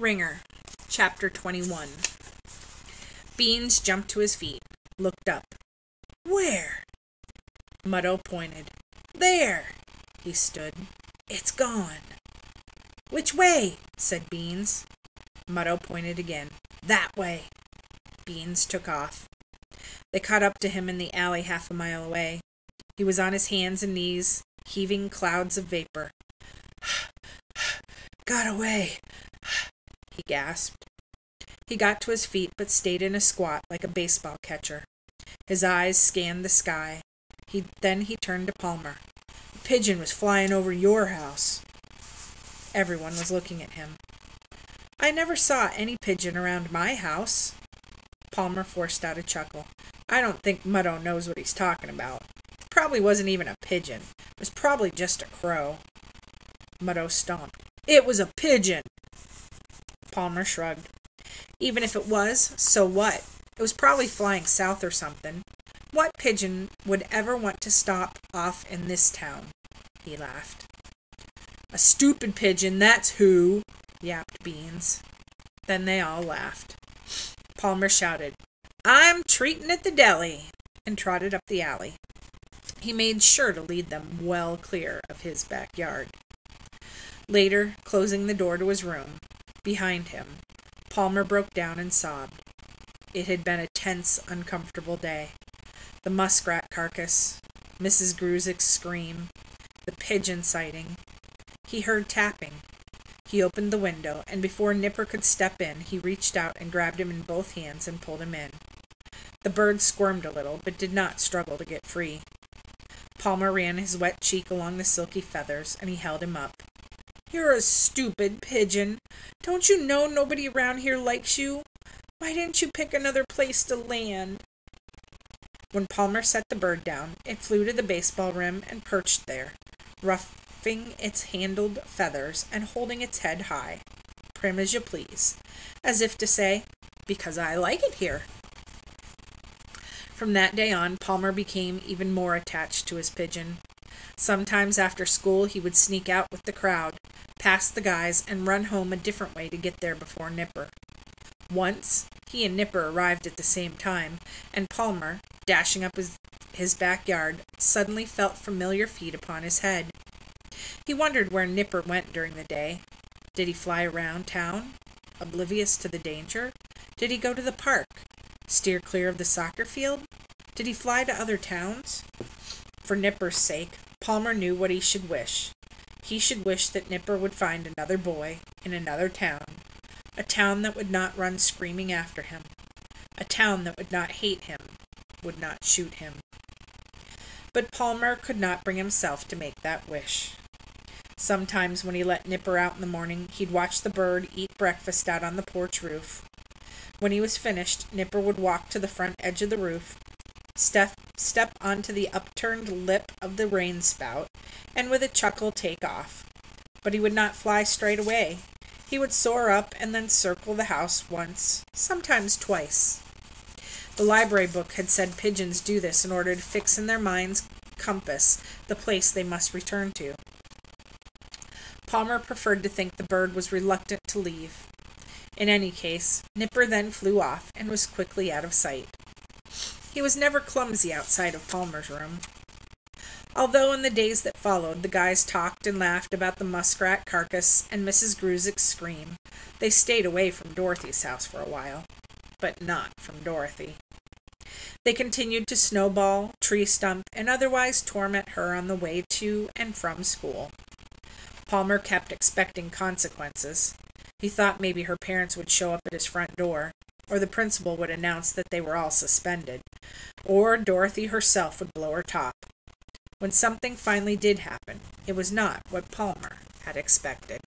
Wringer Chapter 21. Beans jumped to his feet, looked up. "Where?" Muddo pointed. "There!" He stood. "It's gone." "Which way?" said Beans. Muddo pointed again. "That way." Beans took off. They caught up to him in the alley half a mile away. He was on his hands and knees, heaving clouds of vapor. "Got away," he gasped. He got to his feet, but stayed in a squat like a baseball catcher. His eyes scanned the sky. Then he turned to Palmer. "A pigeon was flying over your house." Everyone was looking at him. "I never saw any pigeon around my house." Palmer forced out a chuckle. "I don't think Muddo knows what he's talking about. It probably wasn't even a pigeon. It was probably just a crow." Muddo stomped. "It was a pigeon!" Palmer shrugged. "Even if it was, so what? It was probably flying south or something. What pigeon would ever want to stop off in this town?" He laughed. "A stupid pigeon, that's who," yapped Beans. Then they all laughed. Palmer shouted, "I'm treatin' at the deli," and trotted up the alley. He made sure to lead them well clear of his backyard. Later, closing the door to his room, behind him, Palmer broke down and sobbed. It had been a tense, uncomfortable day. The muskrat carcass, Mrs. Grusick's scream, the pigeon sighting. He heard tapping. He opened the window, and before Nipper could step in, he reached out and grabbed him in both hands and pulled him in. The bird squirmed a little, but did not struggle to get free. Palmer ran his wet cheek along the silky feathers, and he held him up. "You're a stupid pigeon. Don't you know nobody around here likes you? Why didn't you pick another place to land?" When Palmer set the bird down, it flew to the baseball rim and perched there, ruffing its handled feathers and holding its head high, prim as you please, as if to say, "Because I like it here." From that day on, Palmer became even more attached to his pigeon. Sometimes after school he would sneak out with the crowd, past the guys, and run home a different way to get there before Nipper. Once, he and Nipper arrived at the same time, and Palmer, dashing up his backyard, suddenly felt familiar feet upon his head. He wondered where Nipper went during the day. Did he fly around town, oblivious to the danger? Did he go to the park, steer clear of the soccer field? Did he fly to other towns? For Nipper's sake, Palmer knew what he should wish. He should wish that Nipper would find another boy in another town, a town that would not run screaming after him, a town that would not hate him, would not shoot him. But Palmer could not bring himself to make that wish. Sometimes when he let Nipper out in the morning, he'd watch the bird eat breakfast out on the porch roof. When he was finished, Nipper would walk to the front edge of the roof, step onto the upturned lip of the rain spout, and with a chuckle take off. But he would not fly straight away. He would soar up and then circle the house once, sometimes twice. The library book had said pigeons do this in order to fix in their mind's compass the place they must return to. Palmer preferred to think the bird was reluctant to leave. In any case, Nipper then flew off and was quickly out of sight. He was never clumsy outside of Palmer's room. Although in the days that followed the guys talked and laughed about the muskrat carcass and Mrs. Grusick's scream, they stayed away from Dorothy's house for a while, but not from Dorothy. They continued to snowball, tree stump, and otherwise torment her on the way to and from school. Palmer kept expecting consequences. He thought maybe her parents would show up at his front door, or the principal would announce that they were all suspended, or Dorothy herself would blow her top. When something finally did happen, it was not what Palmer had expected.